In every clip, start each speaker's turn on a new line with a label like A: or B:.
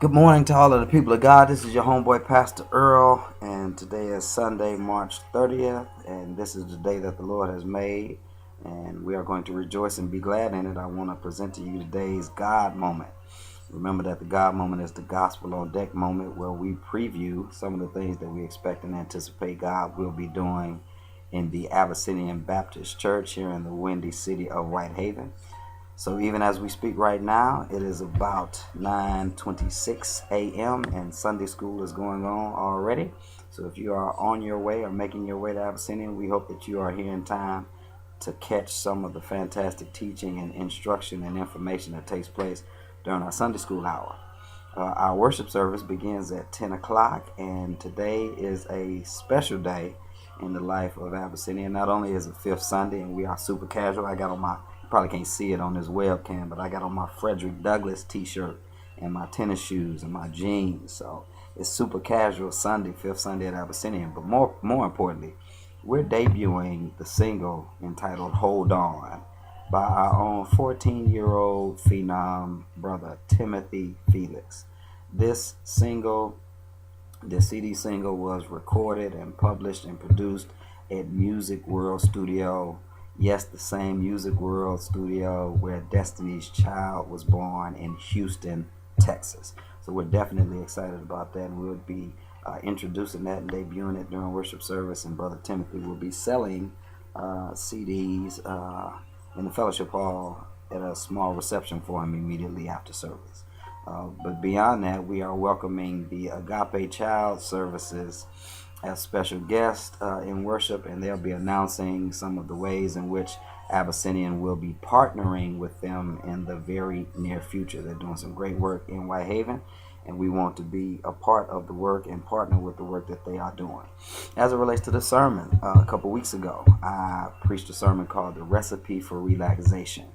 A: Good morning to all of the people of God. This is your homeboy, Pastor Earle, and today is Sunday, March 30th, and this is the day that the Lord has made, and we are going to rejoice and be glad in it. I want to present to you today's God moment. Remember that the God moment is the gospel on deck moment where we preview some of the things that we expect and anticipate God will be doing in the Abyssinian Baptist Church here in the windy city of Whitehaven. So even as we speak right now, it is about 9:26 a.m. and Sunday school is going on already. So if you are on your way or making your way to Abyssinian, we hope that you are here in time to catch some of the fantastic teaching and instruction and information that takes place during our Sunday school hour. Our worship service begins at 10 o'clock, and today is a special day in the life of Abyssinian. Not only is it fifth Sunday and we are super casual, I got on my, you probably can't see it on this webcam, but I got on my Frederick Douglass t-shirt and my tennis shoes and my jeans. So it's super casual Sunday, fifth Sunday at Abyssinian. But more importantly, we're debuting the single entitled Hold On by our own 14-year-old phenom brother Timothy Felix. This CD single was recorded and published and produced at Music World Studio. Yes, the same Music World Studio where Destiny's Child was born in Houston, Texas. So we're definitely excited about that, and we'll be introducing that and debuting it during worship service. And Brother Timothy will be selling CDs in the fellowship hall at a small reception for him immediately after service. But beyond that, we are welcoming the AGAPE Child Services as special guests in worship, and they'll be announcing some of the ways in which Abyssinian will be partnering with them in the very near future. They're doing some great work in Whitehaven, and we want to be a part of the work and partner with the work that they are doing. As it relates to the sermon, a couple weeks ago, I preached a sermon called The Recipe for Relaxation.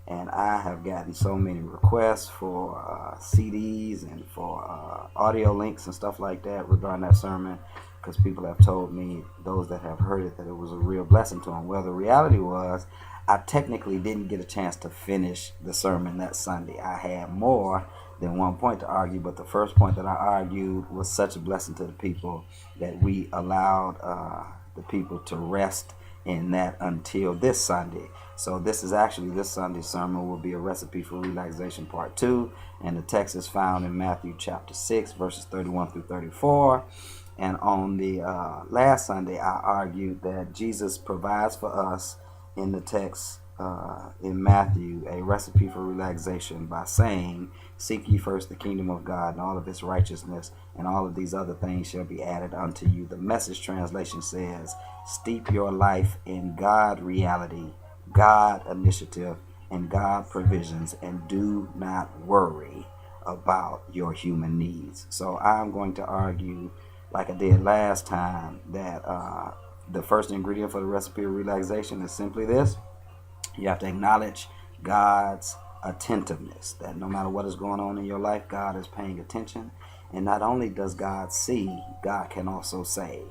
A: And I have gotten so many requests for CDs and for audio links and stuff like that regarding that sermon, because people have told me, those that have heard it, that it was a real blessing to them. Well, the reality was, I technically didn't get a chance to finish the sermon that Sunday. I had more than one point to argue, but the first point that I argued was such a blessing to the people that we allowed the people to rest in that until this Sunday. So this Sunday's sermon will be a recipe for relaxation part 2, and the text is found in Matthew chapter 6 verses 31 through 34. And on the last Sunday, I argued that Jesus provides for us in the text in Matthew a recipe for relaxation by saying, "Seek ye first the kingdom of God and all of its righteousness, and all of these other things shall be added unto you." The Message translation says, "Steep your life in God reality, God initiative, and God provisions, and do not worry about your human needs." So I'm going to argue, like I did last time, that the first ingredient for the recipe of relaxation is simply this: you have to acknowledge God's attentiveness, that no matter what is going on in your life, God is paying attention. And not only does God see, God can also save.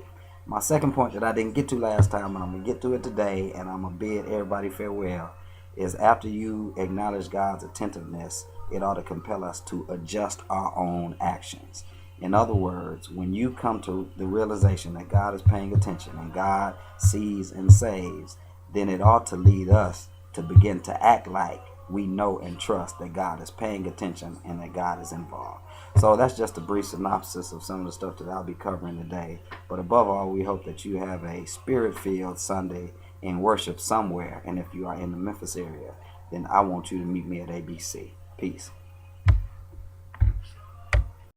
A: My second point that I didn't get to last time, and I'm going to get to it today, and I'm going to bid everybody farewell, is after you acknowledge God's attentiveness, it ought to compel us to adjust our own actions. In other words, when you come to the realization that God is paying attention and God sees and saves, then it ought to lead us to begin to act like we know and trust that God is paying attention and that God is involved. So that's just a brief synopsis of some of the stuff that I'll be covering today. But above all, we hope that you have a spirit-filled Sunday in worship somewhere. And if you are in the Memphis area, then I want you to meet me at ABC. Peace.